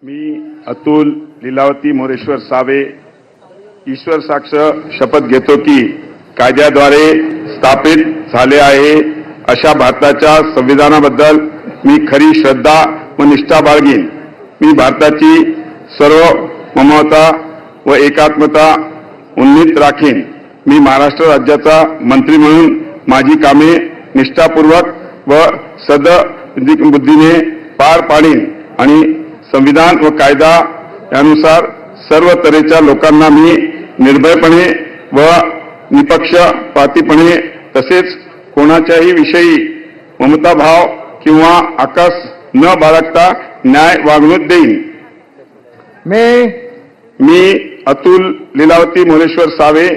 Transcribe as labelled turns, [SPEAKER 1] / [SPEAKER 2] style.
[SPEAKER 1] मी Atul Lilavati Moreshwar save ईश्वर साक्ष शपथ घेतो की कायद्याद्वारे स्थापित झाले आहे अशा भारताच्या संविधानाबद्दल मी खरी श्रद्धा व निष्ठा बाळगीन। मी भारताची सार्वभौमता व एकात्मता उन्नीत राखीन। मी महाराष्ट्र राज्याचा मंत्री म्हणून माझी कामे निष्ठापूर्वक व सद्बुद्धीने पार पाडीन आणि संविधान व कायदा यानुसार सर्व तऱ्हेच्या लोकांना मी निर्भयपणे व निपक्षपातीपणे तसेच कोणाच्याही विषयी ममताभाव किंवा आकस न बाळगता न्याय वागणूक देईन। मी अतुल लीलावती मोरेश्वर सावे